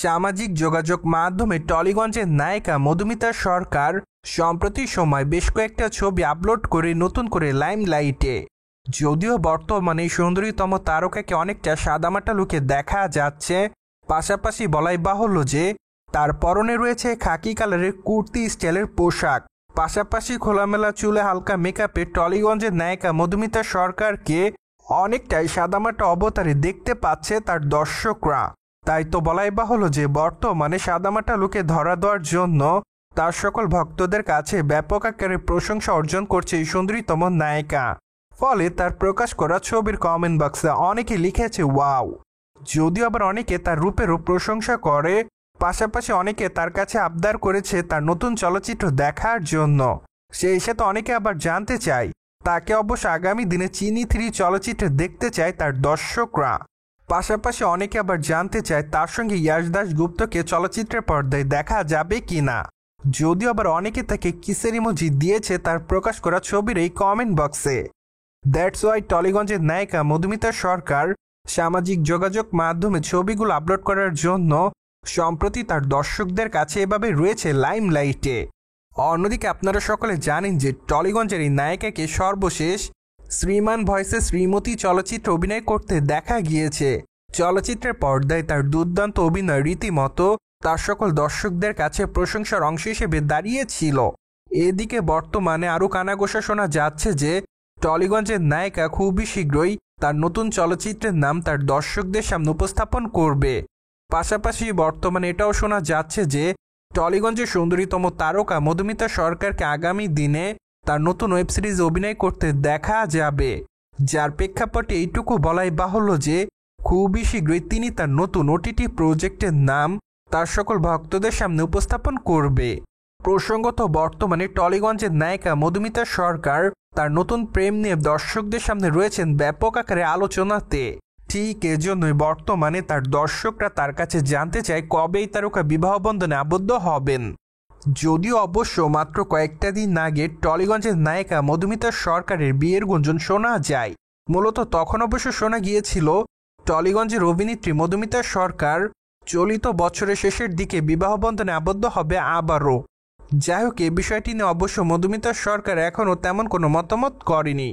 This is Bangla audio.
সামাজিক যোগাযোগ মাধ্যমে টলিগঞ্জের নায়িকা মধুমিতা সরকার সম্প্রতি সময় বেশ কয়েকটা ছবি আপলোড করে নতুন করে লাইমলাইটে। যদিও বর্তমানে সুন্দরীতম তারকাকে অনেকটা সাদামাটা লুকে দেখা যাচ্ছে, পাশাপাশি বলাই বাহুল্য যে তার পরনে রয়েছে খাকি কালারের কুর্তি স্টাইলের পোশাক। পাশাপাশি খোলামেলা চুলে হালকা মেকআপে টলিগঞ্জের নায়িকা মধুমিতা সরকারকে অনেকটাই সাদামাটা অবতারে দেখতে পাচ্ছে তার দর্শকরা। তাই তো বলাই বাহুল্য যে বর্তমানে সাদামাটা লুকে ধরা দেওয়ার জন্য তার সকল ভক্তদের কাছে ব্যাপক আকারে প্রশংসা অর্জন করছে এই সুন্দরীতম নায়িকা। ফলে তার প্রকাশ করা ছবির কমেন্ট বক্সে অনেকে লিখেছে ওয়াও। যদিও আবার অনেকে তার রূপেরও প্রশংসা করে, পাশাপাশি অনেকে তার কাছে আবদার করেছে তার নতুন চলচ্চিত্র দেখার জন্য। সেই সাথে অনেকে আবার জানতে চায় তাকে অবশ্য আগামী দিনে চিনি 3 চলচ্চিত্রে দেখতে চায় তার দর্শকরা। পাশাপাশি অনেকে আবার জানতে চায় তার সঙ্গে ইয়াশ দাশগুপ্তকে চলচ্চিত্রের পর্দায় দেখা যাবে কিনা। যদিও আবার অনেকে তাকে কিসের ইমোজি দিয়েছে তার প্রকাশ করা ছবির এই কমেন্ট বক্সে। দ্যাটস ওয়াই টলিগঞ্জের নায়িকা মধুমিতা সরকার সামাজিক যোগাযোগ মাধ্যমে ছবিগুলো আপলোড করার জন্য সম্প্রতি তার দর্শকদের কাছে এভাবে রয়েছে লাইমলাইটে। অন্যদিকে আপনারা সকলে জানেন যে টলিগঞ্জের এই নায়িকাকে সর্বশেষ শ্রীমান ভয়েসে শ্রীমতী চলচ্চিত্রে অভিনয় করতে দেখা গিয়েছে। চলচ্চিত্রের পর্দায় তার দুর্দান্ত অভিনয় রীতিমতো তার সকল দর্শকদের কাছে প্রশংসার অংশ হিসেবে দাঁড়িয়েছিল। এদিকে বর্তমানে আরও কানাঘোষা শোনা যাচ্ছে যে টলিগঞ্জের নায়িকা খুবই শীঘ্রই তার নতুন চলচ্চিত্রের নাম তার দর্শকদের সামনে উপস্থাপন করবে। পাশাপাশি বর্তমানে এটাও শোনা যাচ্ছে যে টলিগঞ্জের সুন্দরীতম তারকা মধুমিতা সরকারকে আগামী দিনে তার নতুন ওয়েব সিরিজ অভিনয় করতে দেখা যাবে, যার প্রেক্ষাপটে এইটুকু বলাই বাহুল্য যে খুবই শীঘ্রই তিনি তার নতুন ওটিটি প্রজেক্টের নাম তার সকল ভক্তদের সামনে উপস্থাপন করবে। প্রসঙ্গত বর্তমানে টলিগঞ্জের নায়িকা মধুমিতা সরকার তার নতুন প্রেম নিয়ে দর্শকদের সামনে রয়েছেন ব্যাপক আকারে আলোচনাতে। ঠিক এজন্যই বর্তমানে তার দর্শকরা তার কাছে জানতে চায় কবে এই তারকা বিবাহ বন্ধনে আবদ্ধ হবেন। যদিও অবশ্য মাত্র কয়েকটা দিন আগে টলিগঞ্জের নায়িকা মধুমিতা সরকারের বিয়ের গুঞ্জন শোনা যায়। মূলত তখন অবশ্য শোনা গিয়েছিল টলিগঞ্জের অভিনেত্রী মধুমিতা সরকার চলিত বছরের শেষের দিকে বিবাহ বন্ধনে আবদ্ধ হবে আবারও। যাই হোক, এ বিষয়টি নিয়ে অবশ্য মধুমিতা সরকার এখনও তেমন কোনো মতামত করেনি।